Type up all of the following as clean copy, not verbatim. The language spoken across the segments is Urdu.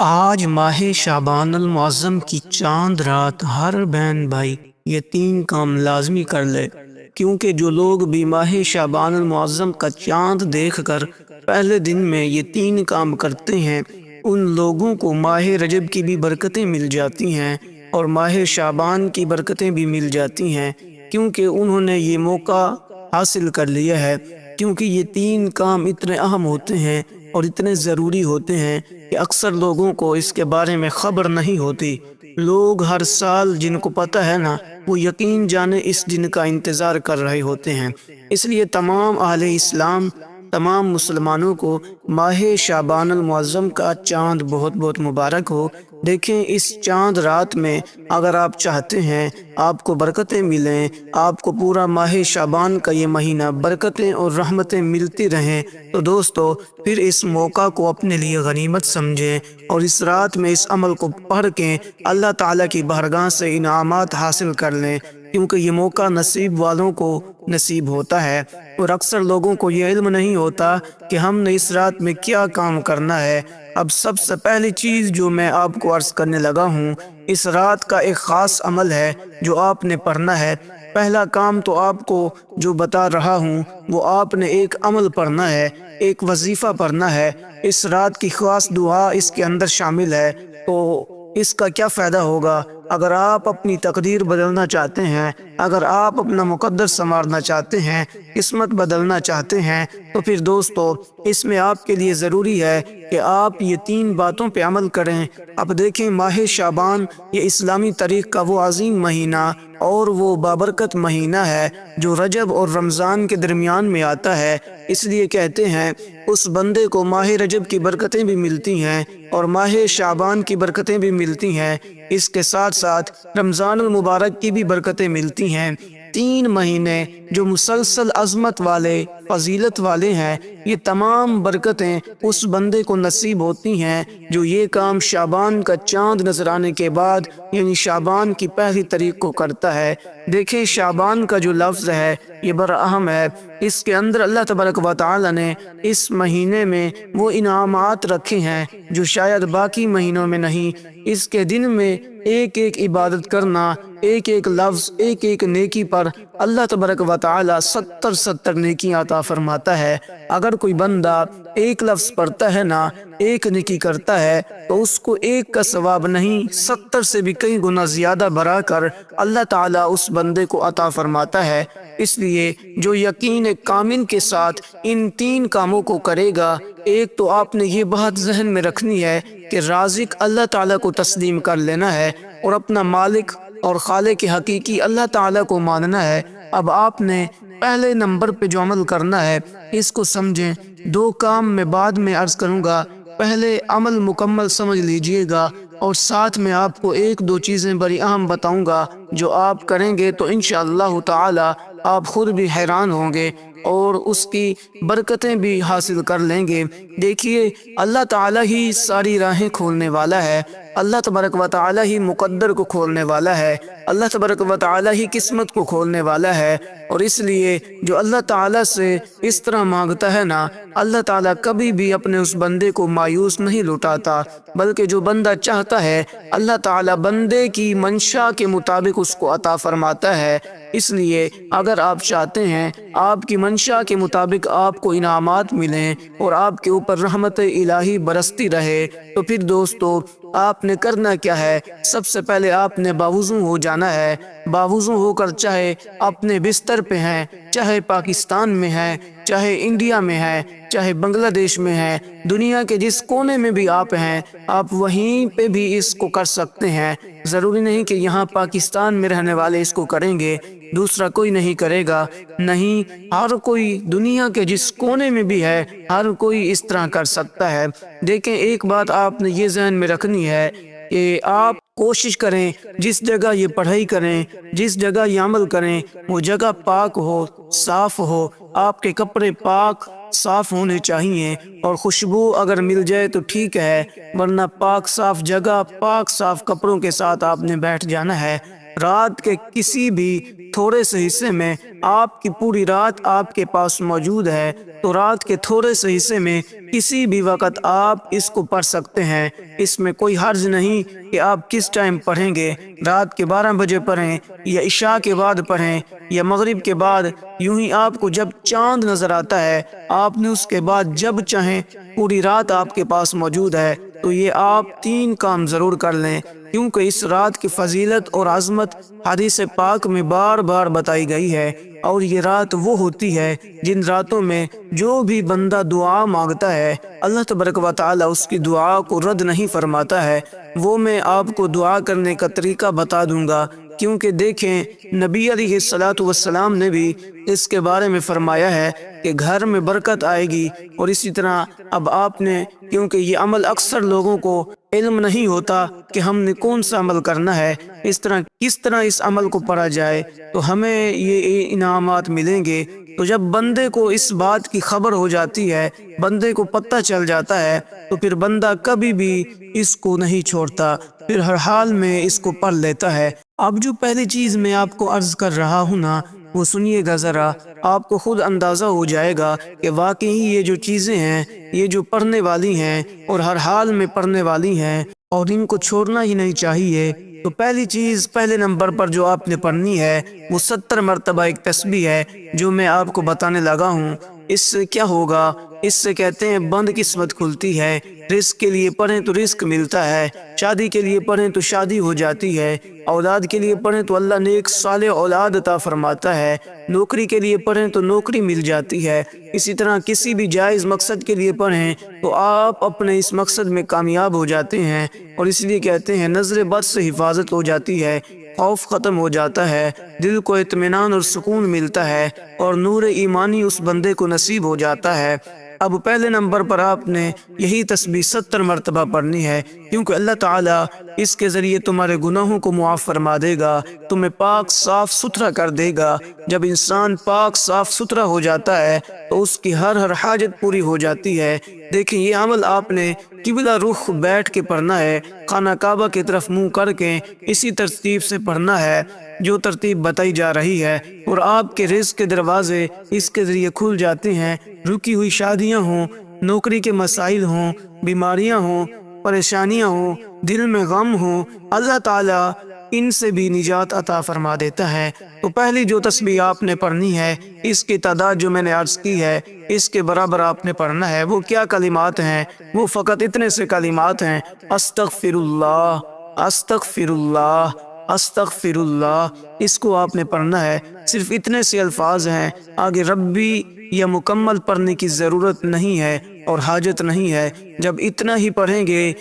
آج ماہ شعبان المعظم کی چاند رات ہر بہن بھائی یہ تین کام لازمی کر لے، کیونکہ جو لوگ بھی ماہ شعبان المعظم کا چاند دیکھ کر پہلے دن میں یہ تین کام کرتے ہیں ان لوگوں کو ماہ رجب کی بھی برکتیں مل جاتی ہیں اور ماہ شعبان کی برکتیں بھی مل جاتی ہیں، کیونکہ انہوں نے یہ موقع حاصل کر لیا ہے۔ کیونکہ یہ تین کام اتنے اہم ہوتے ہیں اور اتنے ضروری ہوتے ہیں کہ اکثر لوگوں کو اس کے بارے میں خبر نہیں ہوتی۔ لوگ ہر سال جن کو پتہ ہے نا، وہ یقین جانے اس دن کا انتظار کر رہے ہوتے ہیں۔ اس لیے تمام اہل اسلام، تمام مسلمانوں کو ماہ شعبان المعظم کا چاند بہت بہت مبارک ہو۔ دیکھیں، اس چاند رات میں اگر آپ چاہتے ہیں آپ کو برکتیں ملیں، آپ کو پورا ماہ شعبان کا یہ مہینہ برکتیں اور رحمتیں ملتی رہیں، تو دوستو پھر اس موقع کو اپنے لیے غنیمت سمجھیں اور اس رات میں اس عمل کو پڑھ کے اللہ تعالیٰ کی بارگاہ سے انعامات حاصل کر لیں، کیونکہ یہ موقع نصیب والوں کو نصیب ہوتا ہے اور اکثر لوگوں کو یہ علم نہیں ہوتا کہ ہم نے اس رات میں کیا کام کرنا ہے۔ اب سب سے پہلی چیز جو میں آپ کو عرض کرنے لگا ہوں، اس رات کا ایک خاص عمل ہے جو آپ نے پڑھنا ہے۔ پہلا کام تو آپ کو جو بتا رہا ہوں وہ آپ نے ایک عمل پڑھنا ہے، ایک وظیفہ پڑھنا ہے۔ اس رات کی خاص دعا اس کے اندر شامل ہے۔ تو اس کا کیا فائدہ ہوگا؟ اگر آپ اپنی تقدیر بدلنا چاہتے ہیں، اگر آپ اپنا مقدر سنوارنا چاہتے ہیں، قسمت بدلنا چاہتے ہیں، تو پھر دوستو اس میں آپ کے لیے ضروری ہے کہ آپ یہ تین باتوں پہ عمل کریں۔ اب دیکھیں، ماہ شعبان یہ اسلامی تاریخ کا وہ عظیم مہینہ اور وہ بابرکت مہینہ ہے جو رجب اور رمضان کے درمیان میں آتا ہے۔ اس لیے کہتے ہیں اس بندے کو ماہ رجب کی برکتیں بھی ملتی ہیں اور ماہ شعبان کی برکتیں بھی ملتی ہیں، اس کے ساتھ ساتھ رمضان المبارک کی بھی برکتیں ملتی ہیں۔ تین مہینے جو مسلسل عظمت والے، فضیلت والے ہیں، یہ تمام برکتیں اس بندے کو نصیب ہوتی ہیں جو یہ کام شعبان کا چاند نظر آنے کے بعد یعنی شعبان کی پہلی تاریخ کو کرتا ہے۔ دیکھیں، شعبان کا جو لفظ ہے یہ بڑا اہم ہے۔ اس کے اندر اللہ تبارک و تعالی نے اس مہینے میں وہ انعامات رکھے ہیں جو شاید باقی مہینوں میں نہیں۔ اس کے دن میں ایک ایک عبادت کرنا، ایک ایک لفظ، ایک ایک نیکی پر اللہ تبارک و تعالی 70 نیکیاں عطا فرماتا ہے۔ اگر کوئی بندہ ایک لفظ پڑھتا ہے نا، ایک نیکی کرتا ہے، تو اس کو ایک کا ثواب نہیں 70 سے بھی کئی گنا زیادہ بڑھا کر اللہ تعالیٰ اس بندے کو عطا فرماتا ہے۔ اس لیے جو یقین کامل کے ساتھ ان تین کاموں کو کرے گا، ایک تو آپ نے یہ بات ذہن میں رکھنی ہے کہ رازق اللہ تعالیٰ کو تسلیم کر لینا ہے اور اپنا مالک اور خالق حقیقی اللہ تعالیٰ کو ماننا ہے۔ اب آپ نے پہلے نمبر پہ جو عمل کرنا ہے اس کو سمجھیں۔ دو کام میں بعد میں عرض کروں گا، پہلے عمل مکمل سمجھ لیجئے گا اور ساتھ میں آپ کو ایک دو چیزیں بڑی اہم بتاؤں گا جو آپ کریں گے تو انشاءاللہ تعالی آپ خود بھی حیران ہوں گے اور اس کی برکتیں بھی حاصل کر لیں گے۔ دیکھیے، اللہ تعالیٰ ہی ساری راہیں کھولنے والا ہے، اللہ تبارک و تعالیٰ ہی مقدر کو کھولنے والا ہے، اللہ تبارک و تعالیٰ ہی قسمت کو کھولنے والا ہے۔ اور اس لیے جو اللہ تعالیٰ سے اس طرح مانگتا ہے نا، اللہ تعالیٰ کبھی بھی اپنے اس بندے کو مایوس نہیں لوٹاتا، بلکہ جو بندہ چاہتا ہے اللہ تعالیٰ بندے کی منشا کے مطابق اس کو عطا فرماتا ہے۔ اس لیے اگر آپ چاہتے ہیں آپ کی منشا کے مطابق آپ کو انعامات ملیں اور آپ کے اوپر رحمت الہی برستی رہے، تو پھر دوستو آپ نے کرنا کیا ہے؟ سب سے پہلے آپ نے باوضو ہو جانا ہے۔ باوضو ہو کر چاہے اپنے بستر پہ ہیں، چاہے پاکستان میں ہیں، چاہے انڈیا میں ہیں، چاہے بنگلہ دیش میں ہیں، دنیا کے جس کونے میں بھی آپ ہیں، آپ وہیں پہ بھی اس کو کر سکتے ہیں۔ ضروری نہیں کہ یہاں پاکستان میں رہنے والے اس کو کریں گے، دوسرا کوئی نہیں کرے گا، نہیں، ہر کوئی دنیا کے جس کونے میں بھی ہے ہر کوئی اس طرح کر سکتا ہے۔ دیکھیں، ایک بات آپ نے یہ ذہن میں رکھنی ہے کہ آپ کوشش کریں جس جگہ یہ پڑھائی کریں، جس جگہ یہ عمل کریں، وہ جگہ پاک ہو، صاف ہو، آپ کے کپڑے پاک صاف ہونے چاہیے اور خوشبو اگر مل جائے تو ٹھیک ہے، ورنہ پاک صاف جگہ، پاک صاف کپڑوں کے ساتھ آپ نے بیٹھ جانا ہے۔ رات کے کسی بھی تھوڑے سے حصے میں آپ کی پوری رات آپ کے پاس موجود ہے تو رات کے تھوڑے سے حصے میں کسی بھی وقت آپ اس کو پڑھ سکتے ہیں۔ اس میں کوئی حرج نہیں کہ آپ کس ٹائم پڑھیں گے، رات کے 12 بجے پڑھیں یا عشاء کے بعد پڑھیں یا مغرب کے بعد، یوں ہی آپ کو جب چاند نظر آتا ہے آپ نے اس کے بعد جب چاہیں، پوری رات آپ کے پاس موجود ہے، تو یہ آپ 3 کام ضرور کر لیں، کیونکہ اس رات کی فضیلت اور عظمت حدیث پاک میں بار بار بتائی گئی ہے۔ اور یہ رات وہ ہوتی ہے جن راتوں میں جو بھی بندہ دعا مانگتا ہے اللہ تبارک و تعالی اس کی دعا کو رد نہیں فرماتا ہے۔ وہ میں آپ کو دعا کرنے کا طریقہ بتا دوں گا، کیونکہ دیکھیں نبی علیہ الصلاۃ والسلام نے بھی اس کے بارے میں فرمایا ہے کہ گھر میں برکت آئے گی۔ اور اسی طرح اب آپ نے، کیونکہ یہ عمل اکثر لوگوں کو علم نہیں ہوتا کہ ہم نے کون سا عمل کرنا ہے، کس طرح اس عمل کو پڑھا جائے، تو ہمیں یہ انعامات ملیں گے۔ تو جب بندے کو اس بات کی خبر ہو جاتی ہے، بندے کو پتہ چل جاتا ہے، تو پھر بندہ کبھی بھی اس کو نہیں چھوڑتا، پھر ہر حال میں اس کو پڑھ لیتا ہے۔ اب جو پہلی چیز میں آپ کو عرض کر رہا ہوں نا، وہ سنیے گا ذرا، آپ کو خود اندازہ ہو جائے گا کہ واقعی یہ جو چیزیں ہیں یہ جو پڑھنے والی ہیں اور ہر حال میں پڑھنے والی ہیں اور ان کو چھوڑنا ہی نہیں چاہیے۔ تو پہلی چیز، پہلے نمبر پر جو آپ نے پڑھنی ہے وہ 70 مرتبہ ایک تسبیح ہے جو میں آپ کو بتانے لگا ہوں۔ اس سے کیا ہوگا؟ اس سے کہتے ہیں بند قسمت کھلتی ہے، رزق کے لیے پڑھیں تو رزق ملتا ہے، شادی کے لیے پڑھیں تو شادی ہو جاتی ہے، اولاد کے لیے پڑھیں تو اللہ نیک صالح اولاد عطا فرماتا ہے، نوکری کے لیے پڑھیں تو نوکری مل جاتی ہے، اسی طرح کسی بھی جائز مقصد کے لیے پڑھیں تو آپ اپنے اس مقصد میں کامیاب ہو جاتے ہیں۔ اور اس لیے کہتے ہیں نظر بد سے حفاظت ہو جاتی ہے، خوف ختم ہو جاتا ہے، دل کو اطمینان اور سکون ملتا ہے، اور نور ایمانی اس بندے کو نصیب ہو جاتا ہے۔ اب پہلے نمبر پر آپ نے یہی تسبیح 70 مرتبہ پڑھنی ہے، کیونکہ اللہ تعالیٰ اس کے ذریعے تمہارے گناہوں کو معاف فرما دے گا، تمہیں پاک صاف ستھرا کر دے گا۔ جب انسان پاک صاف ستھرا ہو جاتا ہے تو اس کی ہر حاجت پوری ہو جاتی ہے۔ دیکھیں یہ عمل آپ نے قبلہ رخ بیٹھ کے پڑھنا ہے، خانہ کعبہ کی طرف منہ کر کے اسی ترتیب سے پڑھنا ہے جو ترتیب بتائی جا رہی ہے، اور آپ کے رزق کے دروازے اس کے ذریعے کھل جاتے ہیں۔ رکی ہوئی شادیاں ہوں، نوکری کے مسائل ہوں، بیماریاں ہوں، پریشانیاں ہوں، دل میں غم ہوں، اللہ تعالیٰ ان سے بھی نجات عطا فرما دیتا ہے۔ تو پہلی جو تسبیح آپ نے پڑھنی ہے، اس کی تعداد جو میں نے عرض کی ہے اس کے برابر آپ نے پڑھنا ہے۔ وہ کیا کلمات ہیں؟ وہ فقط اتنے سے کلمات ہیں، استغفر اللہ، استغفر اللہ، استغفر اللہ، اس کو آپ نے پڑھنا ہے۔ صرف اتنے سے الفاظ ہیں، آگے ربی یا مکمل پڑھنے کی ضرورت نہیں ہے اور حاجت نہیں ہے۔ جب اتنا ہی پڑھیں گے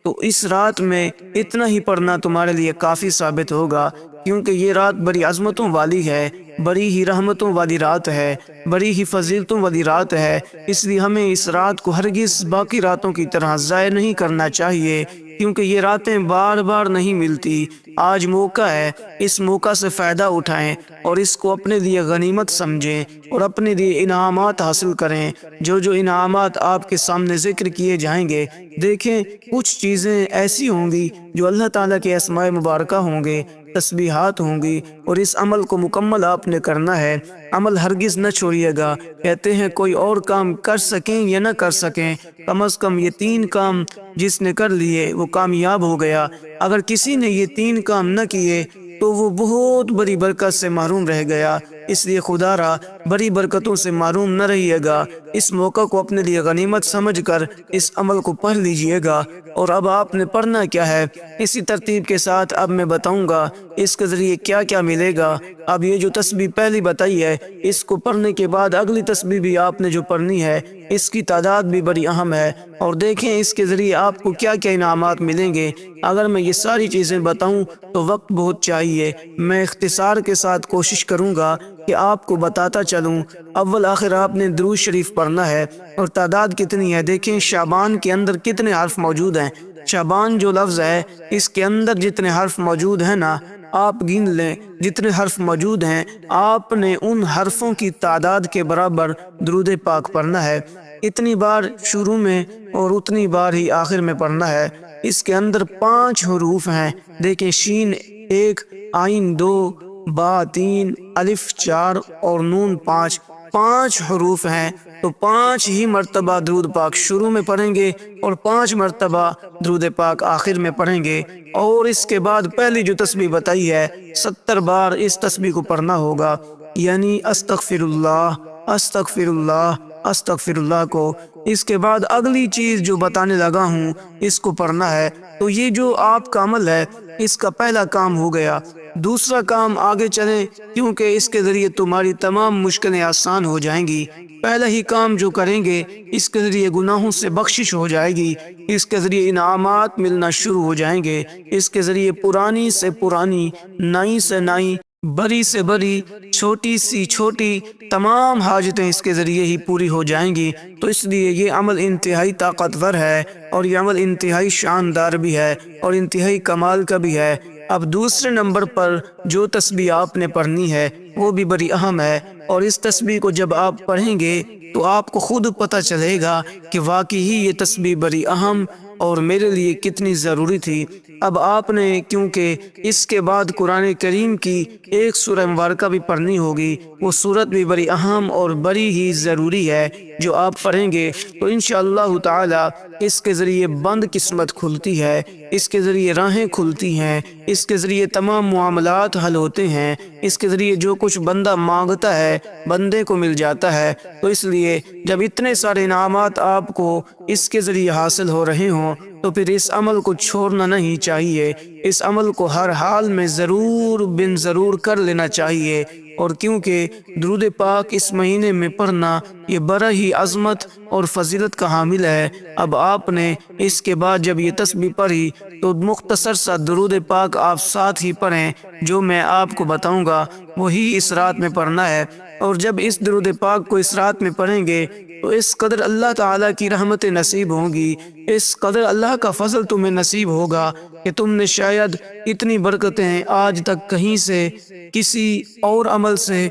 تو اس رات میں اتنا ہی پڑھنا تمہارے لیے کافی ثابت ہوگا، کیونکہ یہ رات بڑی عظمتوں والی ہے، بڑی ہی رحمتوں والی رات ہے، بڑی ہی فضیلتوں والی رات ہے۔ اس لیے ہمیں اس رات کو ہرگز باقی راتوں کی طرح ضائع نہیں کرنا چاہیے، کیونکہ یہ راتیں بار بار نہیں ملتی۔ آج موقع ہے، اس موقع سے فائدہ اٹھائیں اور اس کو اپنے لیے غنیمت سمجھیں اور اپنے لیے انعامات حاصل کریں۔ جو انعامات آپ کے سامنے ذکر کیے جائیں گے، دیکھیں کچھ چیزیں ایسی ہوں گی جو اللہ تعالیٰ کے اسماء مبارکہ ہوں گے، تسبیحات ہوں گی، اور اس عمل کو مکمل آپ نے کرنا ہے۔ عمل ہرگز نہ چھوڑیے گا۔ کہتے ہیں کوئی اور کام کر سکیں یا نہ کر سکیں، کم از کم یہ 3 کام جس نے کر لیے وہ کامیاب ہو گیا۔ اگر کسی نے یہ 3 کام نہ کیے تو وہ بہت بڑی برکت سے محروم رہ گیا۔ اس لیے خدا را بڑی برکتوں سے معروم نہ رہیے گا۔ اس موقع کو اپنے لیے غنیمت سمجھ کر اس عمل کو پڑھ لیجئے گا۔ اور اب آپ نے پڑھنا کیا ہے، اسی ترتیب کے ساتھ اب میں بتاؤں گا اس کے ذریعے کیا کیا ملے گا۔ اب یہ جو تسبیح پہلی بتائی ہے، اس کو پڑھنے کے بعد اگلی تسبیح بھی آپ نے جو پڑھنی ہے، اس کی تعداد بھی بڑی اہم ہے، اور دیکھیں اس کے ذریعے آپ کو کیا کیا انعامات ملیں گے۔ اگر میں یہ ساری چیزیں بتاؤں تو وقت بہت چاہیے، میں اختصار کے ساتھ کوشش کروں گا کہ آپ کو بتاتا چلوں۔ اول آخر آپ نے درود شریف پڑھنا ہے، اور تعداد کتنی ہے؟ دیکھیں شعبان کے اندر کتنے حرف موجود ہیں۔ شعبان جو لفظ ہے اس کے اندر جتنے حرف موجود ہیں نا، آپ گن لیں جتنے حرف موجود ہیں، آپ نے ان حرفوں کی تعداد کے برابر درود پاک پڑھنا ہے۔ اتنی بار شروع میں اور اتنی بار ہی آخر میں پڑھنا ہے۔ اس کے اندر 5 حروف ہیں، دیکھیں شین 1، عین 2، با 3، الف 4 اور نون 5۔ 5 حروف ہیں تو 5 ہی مرتبہ درود پاک شروع میں پڑھیں گے اور 5 مرتبہ درود پاک آخر میں پڑھیں گے، اور اس کے بعد پہلی جو تسبیح بتائی ہے 70 بار اس تسبیح کو پڑھنا ہوگا، یعنی استغفر اللہ استغفر اللہ استغفر اللہ کو۔ اس کے بعد اگلی چیز جو بتانے لگا ہوں اس کو پڑھنا ہے۔ تو یہ جو آپ کا عمل ہے اس کا پہلا کام ہو گیا۔ دوسرا کام آگے چلیں، کیونکہ اس کے ذریعے تمہاری تمام مشکلیں آسان ہو جائیں گی۔ پہلا ہی کام جو کریں گے اس کے ذریعے گناہوں سے بخشش ہو جائے گی، اس کے ذریعے انعامات ملنا شروع ہو جائیں گے، اس کے ذریعے پرانی سے پرانی، نئی سے نئی، بڑی سے بڑی، چھوٹی سی چھوٹی تمام حاجتیں اس کے ذریعے ہی پوری ہو جائیں گی۔ تو اس لیے یہ عمل انتہائی طاقتور ہے، اور یہ عمل انتہائی شاندار بھی ہے اور انتہائی کمال کا بھی ہے۔ اب دوسرے نمبر پر جو تسبیح آپ نے پڑھنی ہے وہ بھی بڑی اہم ہے، اور اس تسبیح کو جب آپ پڑھیں گے تو آپ کو خود پتہ چلے گا کہ واقعی یہ تسبیح بڑی اہم اور میرے لیے کتنی ضروری تھی۔ اب آپ نے کیونکہ اس کے بعد قرآن کریم کی ایک سورہ مبارکہ بھی پڑھنی ہوگی، وہ سورت بھی بڑی اہم اور بڑی ہی ضروری ہے جو آپ پڑھیں گے، تو انشاءاللہ تعالی اس کے ذریعے بند قسمت کھلتی ہے، اس کے ذریعے راہیں کھلتی ہیں، اس کے ذریعے تمام معاملات حل ہوتے ہیں، اس کے ذریعے جو کچھ بندہ مانگتا ہے بندے کو مل جاتا ہے۔ تو اس لیے جب اتنے سارے انعامات آپ کو اس کے ذریعے حاصل ہو رہے ہوں تو پھر اس عمل کو چھوڑنا نہیں چاہیے، اس عمل کو ہر حال میں ضرور بن ضرور کر لینا چاہیے۔ اور کیونکہ درود پاک اس مہینے میں پڑھنا یہ بڑا ہی عظمت اور فضیلت کا حامل ہے۔ اب آپ نے اس کے بعد جب یہ تسبیح پڑھی تو مختصر سا درود پاک آپ ساتھ ہی پڑھیں، جو میں آپ کو بتاؤں گا وہی اس رات میں پڑھنا ہے۔ اور جب اس درود پاک کو اس رات میں پڑھیں گے تو اس قدر اللہ تعالیٰ کی رحمت نصیب ہوں گی، اس قدر اللہ کا فضل تمہیں نصیب ہوگا کہ تم نے شاید اتنی برکتیں آج تک کہیں سے، کسی اور عمل سے،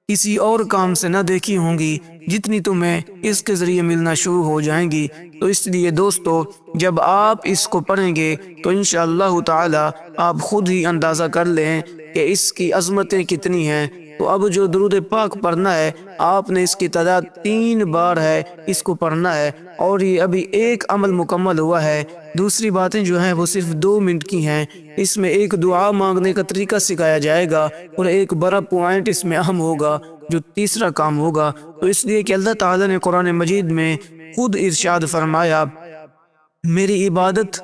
کسی اور کام سے نہ دیکھی ہوں گی جتنی تمہیں اس کے ذریعے ملنا شروع ہو جائیں گی۔ تو اس لیے دوستو جب آپ اس کو پڑھیں گے تو انشاءاللہ تعالی آپ خود ہی اندازہ کر لیں کہ اس کی عظمتیں کتنی ہیں۔ تو اب جو درود پاک پڑھنا ہے آپ نے اس کی تعداد 3 بار ہے، اس کو پڑھنا ہے، اور یہ ابھی ایک عمل مکمل ہوا ہے، دوسری باتیں جو ہیں وہ صرف 2 منٹ کی ہیں۔ اس میں ایک دعا مانگنے کا طریقہ سکھایا جائے گا، اور ایک بڑا پوائنٹ اس میں اہم ہوگا جو تیسرا کام ہوگا۔ تو اس لیے کہ اللہ تعالیٰ نے قرآن مجید میں خود ارشاد فرمایا، میری عبادت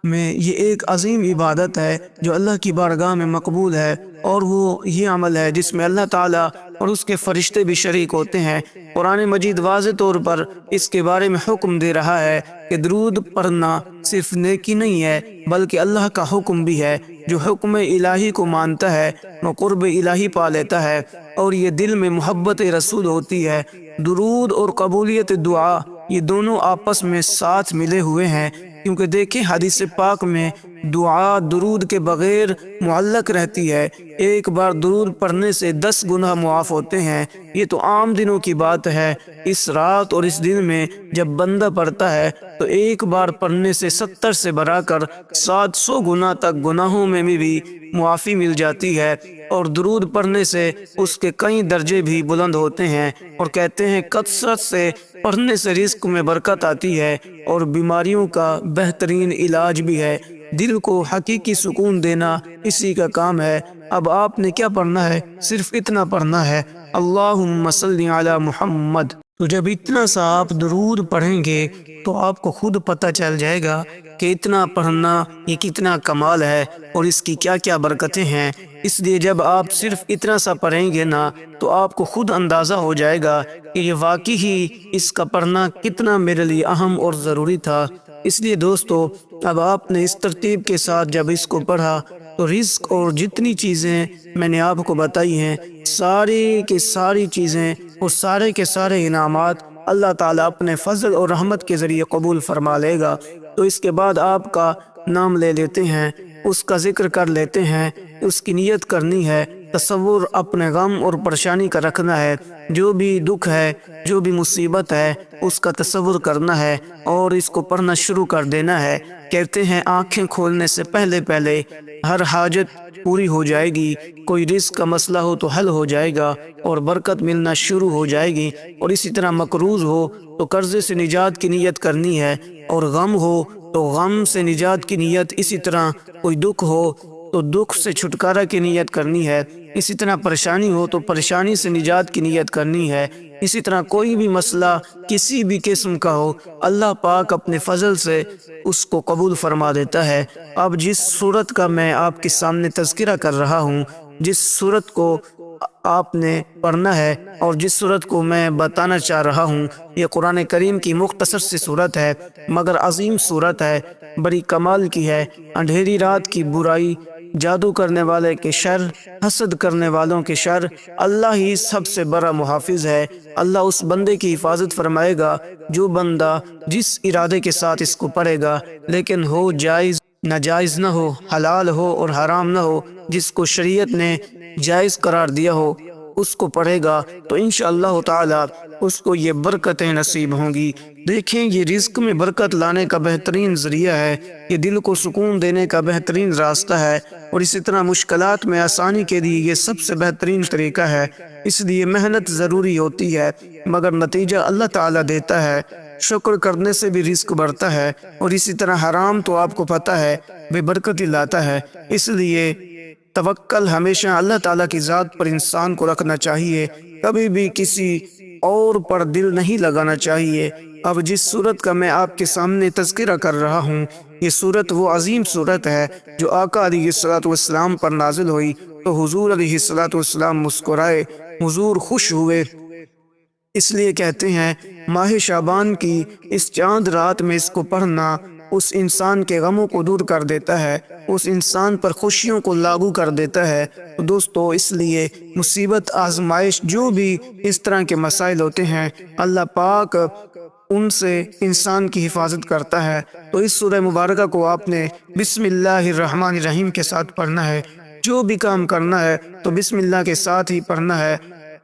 میں یہ ایک عظیم عبادت ہے جو اللہ کی بارگاہ میں مقبول ہے، اور وہ یہ عمل ہے جس میں اللہ تعالیٰ اور اس کے فرشتے بھی شریک ہوتے ہیں۔ قرآن مجید واضح طور پر اس کے بارے میں حکم دے رہا ہے کہ درود پڑھنا صرف نیکی نہیں ہے بلکہ اللہ کا حکم بھی ہے۔ جو حکم الہی کو مانتا ہے وہ قرب الہی پا لیتا ہے، اور یہ دل میں محبت رسول ہوتی ہے۔ درود اور قبولیت دعا یہ دونوں آپس میں ساتھ ملے ہوئے ہیں، کیونکہ دیکھیں حدیث پاک میں دعا درود کے بغیر معلق رہتی ہے۔ ایک بار درود پڑھنے سے 10 گناہ معاف ہوتے ہیں۔ یہ تو عام دنوں کی بات ہے، اس رات اور اس دن میں جب بندہ پڑھتا ہے تو ایک بار پڑھنے سے 70 سے بڑھا کر 700 گناہ تک گناہوں میں بھی معافی مل جاتی ہے، اور درود پڑھنے سے اس کے کئی درجے بھی بلند ہوتے ہیں۔ اور کہتے ہیں کثرت سے پڑھنے سے رزق میں برکت آتی ہے اور بیماریوں کا بہترین علاج بھی ہے۔ دل کو حقیقی سکون دینا اسی کا کام ہے۔ اب آپ نے کیا پڑھنا ہے؟ صرف اتنا پڑھنا ہے، اللہم صلی علی محمد۔ تو جب اتنا سا آپ درود پڑھیں گے تو آپ کو خود پتہ چل جائے گا کہ اتنا پڑھنا یہ کتنا کمال ہے اور اس کی کیا کیا برکتیں ہیں۔ اس لیے جب آپ صرف اتنا سا پڑھیں گے نا تو آپ کو خود اندازہ ہو جائے گا کہ یہ واقعی ہی اس کا پڑھنا کتنا میرے لیے اہم اور ضروری تھا۔ اس لیے دوستو اب آپ نے اس ترتیب کے ساتھ جب اس کو پڑھا تو رزق اور جتنی چیزیں میں نے آپ کو بتائی ہیں، ساری کی ساری چیزیں اور سارے کے سارے انعامات اللہ تعالیٰ اپنے فضل اور رحمت کے ذریعے قبول فرما لے گا۔ تو اس کے بعد آپ کا نام لے لیتے ہیں، اس کا ذکر کر لیتے ہیں، اس کی نیت کرنی ہے، تصور اپنے غم اور پریشانی کا رکھنا ہے، جو بھی دکھ ہے، جو بھی مصیبت ہے اس کا تصور کرنا ہے، اور اس کو پڑھنا شروع کر دینا ہے۔ کہتے ہیں آنکھیں کھولنے سے پہلے پہلے ہر حاجت پوری ہو جائے گی، کوئی رزق کا مسئلہ ہو تو حل ہو جائے گا اور برکت ملنا شروع ہو جائے گی، اور اسی طرح مقروض ہو تو قرضے سے نجات کی نیت کرنی ہے، اور غم ہو تو غم سے نجات کی نیت، اسی طرح کوئی دکھ ہو تو دکھ سے چھٹکارا کی نیت کرنی ہے، اسی طرح پریشانی ہو تو پریشانی سے نجات کی نیت کرنی ہے، اسی طرح کوئی بھی مسئلہ کسی بھی قسم کا ہو اللہ پاک اپنے فضل سے اس کو قبول فرما دیتا ہے۔ اب جس صورت کا میں آپ کے سامنے تذکرہ کر رہا ہوں، جس صورت کو آپ نے پڑھنا ہے اور جس صورت کو میں بتانا چاہ رہا ہوں، یہ قرآن کریم کی مختصر سی صورت ہے مگر عظیم صورت ہے، بڑی کمال کی ہے۔ اندھیری رات کی برائی، جادو کرنے والے کے شر، حسد کرنے والوں کے شر، اللہ ہی سب سے بڑا محافظ ہے۔ اللہ اس بندے کی حفاظت فرمائے گا جو بندہ جس ارادے کے ساتھ اس کو پڑھے گا، لیکن ہو جائز ناجائز نہ ہو، حلال ہو اور حرام نہ ہو، جس کو شریعت نے جائز قرار دیا ہو اس کو پڑھے گا تو انشاءاللہ تعالی اس کو یہ برکتیں نصیب ہوں گی۔ دیکھیں، یہ رزق میں برکت لانے کا بہترین ذریعہ ہے، یہ دل کو سکون دینے کا بہترین راستہ ہے، اور اسی طرح مشکلات میں آسانی کے لیے یہ سب سے بہترین طریقہ ہے۔ اس لیے محنت ضروری ہوتی ہے مگر نتیجہ اللہ تعالی دیتا ہے، شکر کرنے سے بھی رزق بڑھتا ہے، اور اسی طرح حرام تو آپ کو پتہ ہے بے برکتی لاتا ہے۔ اس لیے توکل ہمیشہ اللہ تعالیٰ کی ذات پر انسان کو رکھنا چاہیے، کبھی بھی کسی اور پر دل نہیں لگانا چاہیے۔ اب جس صورت کا میں آپ کے سامنے تذکرہ کر رہا ہوں، یہ صورت وہ عظیم صورت ہے جو آقا علیہ السلام پر نازل ہوئی تو حضور علیہ السلام مسکرائے، حضور خوش ہوئے۔ اس لیے کہتے ہیں ماہ شعبان کی اس چاند رات میں اس کو پڑھنا اس انسان کے غموں کو دور کر دیتا ہے، اس انسان پر خوشیوں کو لاگو کر دیتا ہے۔ تو دوستو، اس لیے مصیبت، آزمائش، جو بھی اس طرح کے مسائل ہوتے ہیں، اللہ پاک ان سے انسان کی حفاظت کرتا ہے۔ تو اس سورہ مبارکہ کو آپ نے بسم اللہ الرحمن الرحیم کے ساتھ پڑھنا ہے، جو بھی کام کرنا ہے تو بسم اللہ کے ساتھ ہی پڑھنا ہے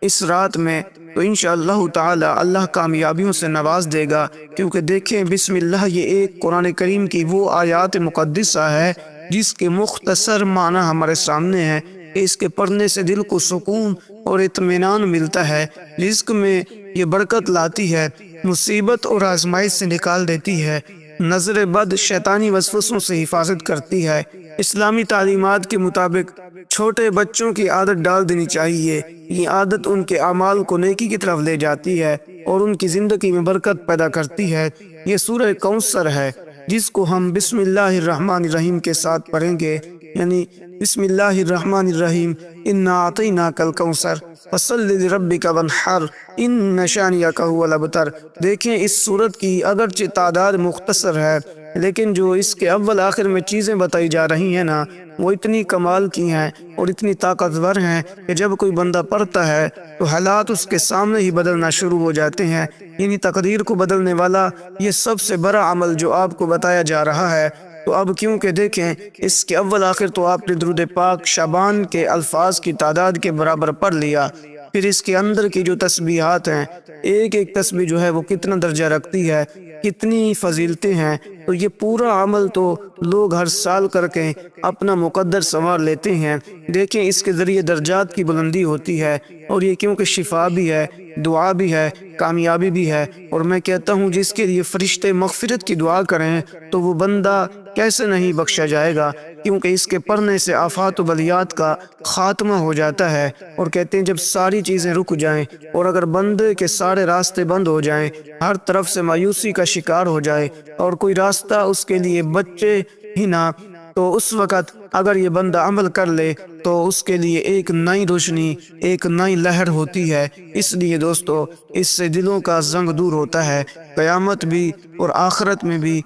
اس رات میں، تو انشاءاللہ تعالی اللہ کامیابیوں سے نواز دے گا۔ کیونکہ دیکھیں، بسم اللہ یہ ایک قرآن کریم کی وہ آیات مقدسہ ہے جس کے مختصر معنی ہمارے سامنے ہیں کہ اس کے پڑھنے سے دل کو سکون اور اطمینان ملتا ہے، رزق میں یہ برکت لاتی ہے، مصیبت اور آزمائش سے نکال دیتی ہے، نظر بد شیطانی وسوسوں سے حفاظت کرتی ہے۔ اسلامی تعلیمات کے مطابق چھوٹے بچوں کی عادت ڈال دینی چاہیے، یہ عادت ان کے اعمال کو نیکی کی طرف لے جاتی ہے اور ان کی زندگی میں برکت پیدا کرتی ہے۔ یہ سورہ کوثر ہے جس کو ہم بسم اللہ الرحمن الرحیم کے ساتھ پڑھیں گے، یعنی بسم اللہ الرحمن الرحیم، انا اعطیناک الکوثر فصل لربک وانحر ان شانئک هو الابتر۔ دیکھیں، اس سورت کی اگرچہ تعداد مختصر ہے لیکن جو اس کے اول آخر میں چیزیں بتائی جا رہی ہیں نا، وہ اتنی کمال کی ہیں اور اتنی طاقتور ہیں کہ جب کوئی بندہ پڑھتا ہے تو حالات اس کے سامنے ہی بدلنا شروع ہو جاتے ہیں، یعنی تقدیر کو بدلنے والا یہ سب سے بڑا عمل جو آپ کو بتایا جا رہا ہے۔ تو اب کیونکہ دیکھیں، اس کے اول آخر تو آپ نے درود پاک شعبان کے الفاظ کی تعداد کے برابر پڑھ لیا، پھر اس کے اندر کی جو تسبیحات ہیں، ایک ایک تسبیح جو ہے وہ کتنا درجہ رکھتی ہے، کتنی فضیلتیں ہیں، تو یہ پورا عمل تو لوگ ہر سال کر کے اپنا مقدر سنوار لیتے ہیں۔ دیکھیں، اس کے ذریعے درجات کی بلندی ہوتی ہے، اور یہ کیونکہ شفا بھی ہے، دعا بھی ہے، کامیابی بھی ہے، اور میں کہتا ہوں جس کے لیے فرشتے مغفرت کی دعا کریں تو وہ بندہ کیسے نہیں بخشا جائے گا، کیونکہ اس کے پڑھنے سے آفات و بلیات کا خاتمہ ہو جاتا ہے۔ اور کہتے ہیں جب ساری چیزیں رک جائیں اور اگر بندے کے سارے راستے بند ہو جائیں، ہر طرف سے مایوسی کا شکار ہو جائے اور کوئی راستہ اس کے لیے بچے ہی نہ، تو اس وقت اگر یہ بندہ عمل کر لے تو اس کے لیے ایک نئی روشنی، ایک نئی لہر ہوتی ہے۔ اس لیے دوستو، اس سے دلوں کا زنگ دور ہوتا ہے، قیامت بھی اور آخرت میں بھی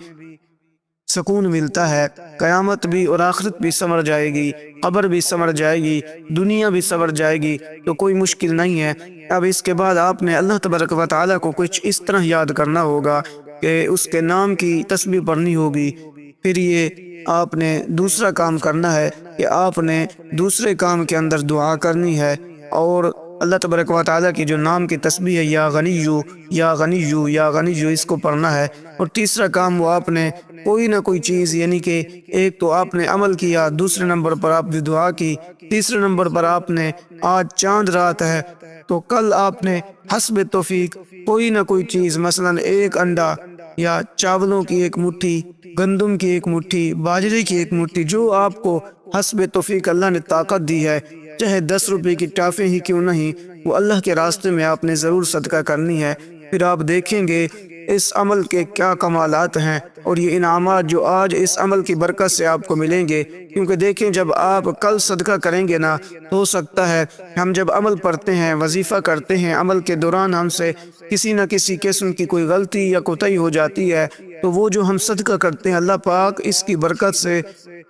سکون ملتا ہے، قیامت بھی اور آخرت بھی سنور جائے گی، قبر بھی سنور جائے گی، دنیا بھی سنور جائے گی، تو کوئی مشکل نہیں ہے۔ اب اس کے بعد آپ نے اللہ تبارک و تعالیٰ کو کچھ اس طرح یاد کرنا ہوگا کہ اس کے نام کی تسبیح پڑھنی ہوگی، پھر یہ آپ نے دوسرا کام کرنا ہے کہ آپ نے دوسرے کام کے اندر دعا کرنی ہے، اور اللہ تبارک و تعالیٰ کی جو نام کی تسبیح ہے یا غنیو یا غنیو یا غنیو، اس کو پڑھنا ہے۔ اور تیسرا کام وہ آپ نے کوئی نہ کوئی چیز، یعنی کہ ایک تو آپ نے عمل کیا، دوسرے نمبر پر آپ نے دعا کی، تیسرے نمبر پر آپ نے آج چاند رات ہے تو کل آپ نے حسب توفیق کوئی نہ کوئی چیز، مثلا ایک انڈا یا چاولوں کی ایک مٹھی، گندم کی ایک مٹھی، باجرے کی ایک مٹھی، جو آپ کو حسب توفیق اللہ نے طاقت دی ہے، چاہے 10 روپے کی ٹافی ہی کیوں نہیں، وہ اللہ کے راستے میں آپ نے ضرور صدقہ کرنی ہے۔ پھر آپ دیکھیں گے اس عمل کے کیا کمالات ہیں اور یہ انعامات جو آج اس عمل کی برکت سے آپ کو ملیں گے۔ کیونکہ دیکھیں جب آپ کل صدقہ کریں گے نا، تو ہو سکتا ہے ہم جب عمل پڑھتے ہیں، وظیفہ کرتے ہیں، عمل کے دوران ہم سے کسی نہ کسی قسم کی کوئی غلطی یا کوتاہی ہو جاتی ہے، تو وہ جو ہم صدقہ کرتے ہیں اللہ پاک اس کی برکت سے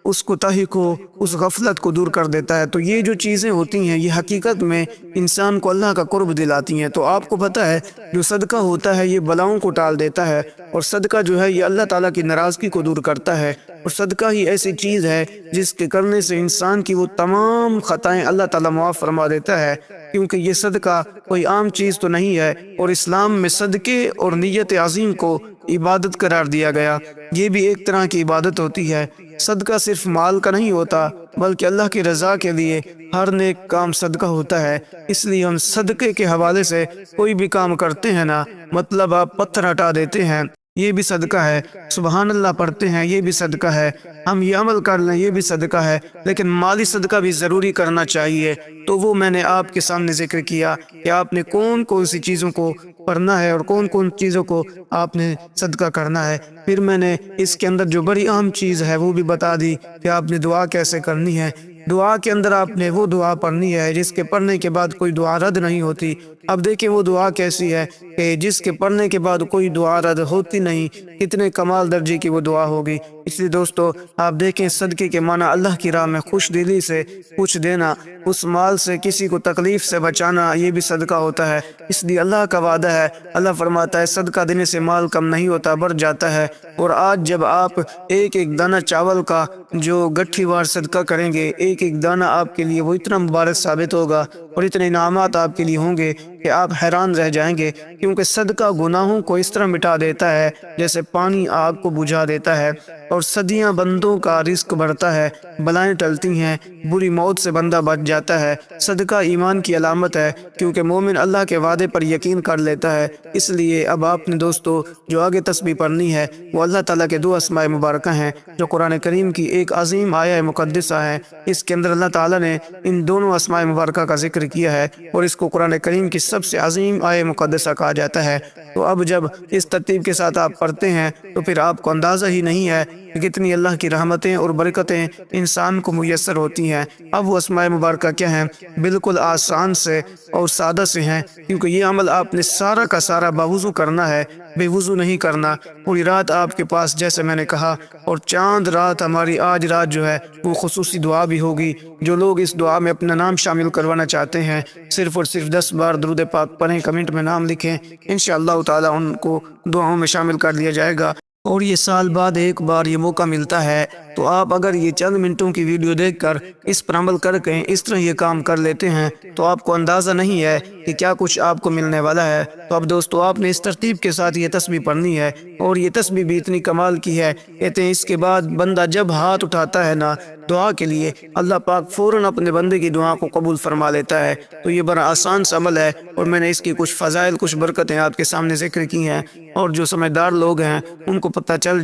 اس کوتاہی کو، اس غفلت کو دور کر دیتا ہے۔ تو یہ جو چیزیں ہوتی ہیں یہ حقیقت میں انسان کو اللہ کا قرب دلاتی ہیں۔ تو آپ کو پتہ ہے جو صدقہ ہوتا ہے یہ بلاؤں کو ٹال دیتا ہے، اور صدقہ جو ہے یہ اللہ تعالیٰ کی ناراضگی کو دور کرتا ہے، اور صدقہ ہی ایسی چیز ہے جس کے کرنے سے انسان کی وہ تمام خطائیں اللہ تعالیٰ معاف فرما دیتا ہے۔ کیونکہ یہ صدقہ کوئی عام چیز تو نہیں ہے، اور اسلام میں صدقے اور نیت عظیم کو عبادت قرار دیا گیا۔ یہ بھی ایک طرح کی عبادت ہوتی ہے۔ صدقہ صرف مال کا نہیں ہوتا، بلکہ اللہ کی رضا کے لیے ہر نیک کام صدقہ ہوتا ہے۔ اس لیے ہم صدقے کے حوالے سے کوئی بھی کام کرتے ہیں نا، مطلب آپ پتھر ہٹا دیتے ہیں، یہ بھی صدقہ ہے، سبحان اللہ پڑھتے ہیں، یہ بھی صدقہ ہے، ہم یہ عمل کر لیں، یہ بھی صدقہ ہے۔ لیکن مالی صدقہ بھی ضروری کرنا چاہیے، تو وہ میں نے آپ کے سامنے ذکر کیا کہ آپ نے کون کون سی چیزوں کو پڑھنا ہے اور کون کون چیزوں کو آپ نے صدقہ کرنا ہے۔ پھر میں نے اس کے اندر جو بڑی اہم چیز ہے وہ بھی بتا دی کہ آپ نے دعا کیسے کرنی ہے۔ دعا کے اندر آپ نے وہ دعا پڑھنی ہے جس کے پڑھنے کے بعد کوئی دعا رد نہیں ہوتی۔ اب دیکھیں وہ دعا کیسی ہے کہ جس کے پڑھنے کے بعد کوئی دعا رد ہوتی نہیں، کتنے کمال درجے کی وہ دعا ہوگی۔ اس لیے دوستو آپ دیکھیں صدقے کے معنی اللہ کی راہ میں خوش دلی سے کچھ دینا، اس مال سے کسی کو تکلیف سے بچانا، یہ بھی صدقہ ہوتا ہے۔ اس لیے اللہ کا وعدہ ہے، اللہ فرماتا ہے صدقہ دینے سے مال کم نہیں ہوتا، بڑھ جاتا ہے۔ اور آج جب آپ ایک ایک دانہ چاول کا جو گٹھی وار صدقہ کریں گے، ایک ایک دانہ آپ کے لیے وہ اتنا مبارک ثابت ہوگا اور اتنے انعامات آپ کے لیے ہوں گے کہ آپ حیران رہ جائیں گے۔ کیونکہ صدقہ گناہوں کو اس طرح مٹا دیتا ہے جیسے پانی آگ کو بجھا دیتا ہے، اور صدیاں بندوں کا رزق بڑھتا ہے، بلائیں ٹلتی ہیں، بری موت سے بندہ بچ جاتا ہے۔ صدقہ ایمان کی علامت ہے، کیونکہ مومن اللہ کے وعدے پر یقین کر لیتا ہے۔ اس لیے اب آپ نے دوستو جو آگے تسبیح پڑھنی ہے وہ اللہ تعالیٰ کے دو اسماء مبارکہ ہیں جو قرآن کریم کی ایک عظیم آیہ مقدسہ ہے۔ اس کے اندر اللہ تعالیٰ نے ان دونوں اسماء مبارکہ کا ذکر کیا ہے، اور اس کو قرآن کریم کی سب سے عظیم آیہ مقدسہ کہا جاتا ہے۔ تو اب جب اس ترتیب کے ساتھ آپ پڑھتے ہیں تو پھر آپ کو اندازہ ہی نہیں ہے کہ کتنی اللہ کی رحمتیں اور برکتیں انسان کو میسر ہوتی ہیں۔ اب وہ اسماء مبارکہ کیا ہیں؟ بالکل آسان سے اور سادہ سے ہیں، کیونکہ یہ عمل آپ نے سارا کا سارا باوضو کرنا ہے، بے وضو نہیں کرنا۔ پوری رات آپ کے پاس جیسے میں نے کہا، اور چاند رات ہماری آج رات جو ہے وہ خصوصی دعا بھی ہوگی۔ جو لوگ اس دعا میں اپنا نام شامل کروانا چاہتے ہیں صرف اور صرف 10 بار درود پاک پڑھیں، کمنٹ میں نام لکھیں، انشاءاللہ تعالی ان کو دعاؤں میں شامل کر لیا جائے گا۔ اور یہ سال بعد ایک بار یہ موقع ملتا ہے، تو آپ اگر یہ چند منٹوں کی ویڈیو دیکھ کر اس پر عمل کر کے اس طرح یہ کام کر لیتے ہیں تو آپ کو اندازہ نہیں ہے کہ کیا کچھ آپ کو ملنے والا ہے۔ تو اب دوستو آپ نے اس ترتیب کے ساتھ یہ تسبیح پڑھنی ہے، اور یہ تسبیح بھی اتنی کمال کی ہے، کہتے ہیں اس کے بعد بندہ جب ہاتھ اٹھاتا ہے نا دعا کے لیے، اللہ پاک فوراً اپنے بندے کی دعا کو قبول فرما لیتا ہے۔ تو یہ بڑا آسان سا عمل ہے، اور میں نے اس کی کچھ فضائل، کچھ برکتیں آپ کے سامنے ذکر کی ہیں، اور جو سمجھدار لوگ ہیں ان کو پتہ چل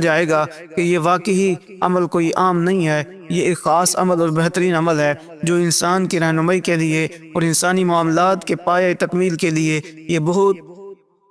جائے گا کہ یہ واقعی عمل کوئی عام نہیں ہے، یہ ایک خاص عمل اور بہترین عمل ہے جو انسان کی رہنمائی کے لیے اور انسانی معاملات کے پایۂ تکمیل کے لیے یہ بہت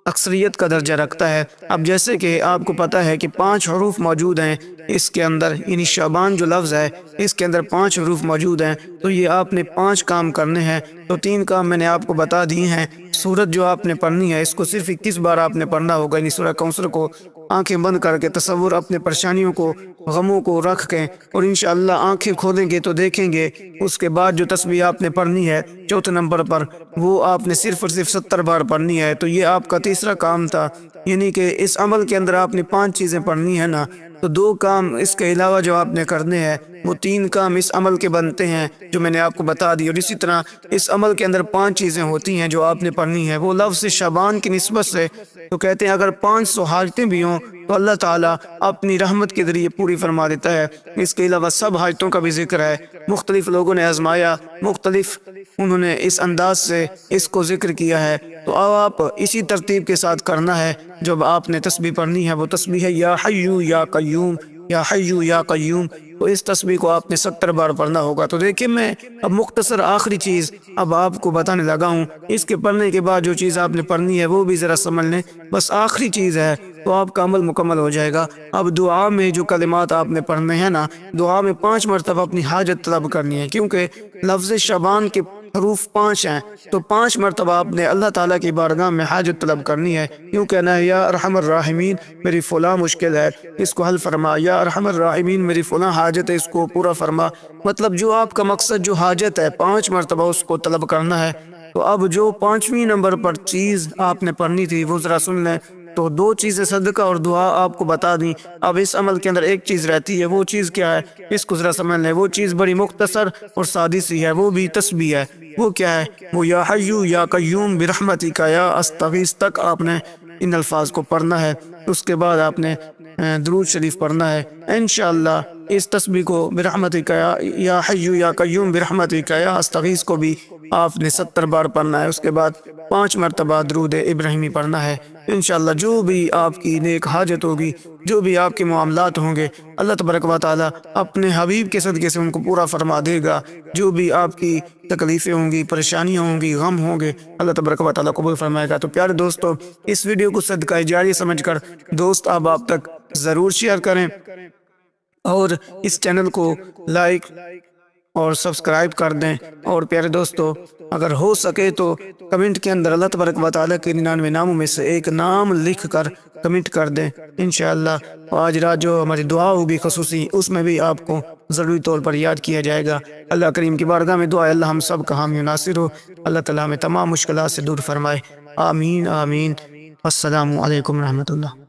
اکثریت کا درجہ رکھتا ہے۔ اب جیسے کہ آپ کو پتہ ہے کہ 5 حروف موجود ہیں اس کے اندر، یعنی شعبان جو لفظ ہے اس کے اندر 5 حروف موجود ہیں، تو یہ آپ نے 5 کام کرنے ہیں۔ تو 3 کام میں نے آپ کو بتا دیے ہیں۔ سورت جو آپ نے پڑھنی ہے اس کو صرف 21 بار آپ نے پڑھنا ہوگا، یعنی سورہ کوثر کو آنکھیں بند کر کے تصور اپنے پریشانیوں کو، غموں کو رکھ کے، اور انشاءاللہ آنکھیں کھولیں گے تو دیکھیں گے اس کے بعد جو تسبیح آپ نے پڑھنی ہے 4 نمبر پر، وہ آپ نے صرف اور صرف 70 بار پڑھنی ہے۔ تو یہ آپ کا تیسرا کام تھا، یعنی کہ اس عمل کے اندر آپ نے 5 چیزیں پڑھنی ہے نا، تو 2 کام اس کے علاوہ جو آپ نے کرنے ہیں وہ 3 کام اس عمل کے بنتے ہیں جو میں نے آپ کو بتا دی، اور اسی طرح اس عمل کے اندر 5 چیزیں ہوتی ہیں جو آپ نے پڑھنی ہے۔ وہ لفظ شعبان کی نسبت سے تو کہتے ہیں اگر 500 حاجتیں بھی ہوں تو اللہ تعالیٰ اپنی رحمت کے ذریعے پوری فرما دیتا ہے۔ اس کے علاوہ سب حاجتوں کا بھی ذکر ہے، مختلف لوگوں نے آزمایا، مختلف انہوں نے اس انداز سے اس کو ذکر کیا ہے، تو اب آپ اسی ترتیب کے ساتھ کرنا ہے۔ جب آپ نے تسبیح پڑھنی ہے وہ تسبیح ہے یا حیو یا قیوم، یا حیو یا قیوم، تو اس تسبیح کو آپ نے 70 بار پڑھنا ہوگا۔ تو دیکھیں میں اب مختصر آخری چیز اب آپ کو بتانے لگا ہوں، اس کے پڑھنے کے بعد جو چیز آپ نے پڑھنی ہے وہ بھی ذرا سمجھ لیں، بس آخری چیز ہے تو آپ کا عمل مکمل ہو جائے گا۔ اب دعا میں جو کلمات آپ نے پڑھنے ہیں نا، دعا میں 5 مرتبہ اپنی حاجت طلب کرنی ہے، کیونکہ لفظ شعبان کے حروف 5 ہیں، تو 5 مرتبہ آپ نے اللہ تعالیٰ کی بارگاہ میں حاجت طلب کرنی ہے، کیوں کہنا ہے یا ارحم الراحمین میری فلاں مشکل ہے اس کو حل فرما، یا ارحم الراحمین میری فلاں حاجت ہے اس کو پورا فرما۔ مطلب جو آپ کا مقصد جو حاجت ہے 5 مرتبہ اس کو طلب کرنا ہے۔ تو اب جو 5ویں نمبر پر چیز آپ نے پڑھنی تھی وہ ذرا سن لیں۔ تو 2 چیزیں صدقہ اور دعا آپ کو بتا دیں، اب اس عمل کے اندر ایک چیز رہتی ہے، وہ چیز کیا ہے اس کو ذرا سمجھ لیں۔ وہ چیز بڑی مختصر اور سادی سی ہے، وہ بھی تسبیح ہے۔ وہ کیا ہے؟ وہ یا حیو یا قیوم برحمتک یا استغیث تک آپ نے ان الفاظ کو پڑھنا ہے۔ اس کے بعد آپ نے درود شریف پڑھنا ہے۔ انشاءاللہ اس تسبیح کو برحمتک یا حیو یا قیوم برحمتک یا استغیث کو بھی آپ نے 70 بار پڑھنا ہے۔ اس کے بعد 5 مرتبہ درود ابراہیمی پڑھنا ہے۔ انشاءاللہ جو بھی آپ کی نیک حاجت ہوگی، جو بھی آپ کے معاملات ہوں گے، اللہ تبارک و تعالیٰ اپنے حبیب کے صدقے سے ان کو پورا فرما دے گا۔ جو بھی آپ کی تکلیفیں ہوں گی، پریشانیاں ہوں گی، غم ہوں گے، اللہ تبارک و تعالیٰ قبول فرمائے گا۔ تو پیارے دوستو، اس ویڈیو کو صدقہ جاریہ سمجھ کر دوست آپ تک ضرور شیئر کریں، اور اس چینل کو لائک اور سبسکرائب کر دیں۔ اور پیارے دوستو، اگر ہو سکے تو کمنٹ کے اندر اللہ تبارک و تعالیٰ کے 99 ناموں میں سے ایک نام لکھ کر کمنٹ کر دیں۔ انشاءاللہ آج رات جو ہماری دعا ہوگی خصوصی، اس میں بھی آپ کو ضروری طور پر یاد کیا جائے گا۔ اللہ کریم کی بارگاہ میں دعا ہے اللہ ہم سب کا حامی و ناصر ہو، اللہ تعالیٰ ہمیں تمام مشکلات سے دور فرمائے۔ آمین آمین۔ السلام علیکم ورحمۃ اللہ۔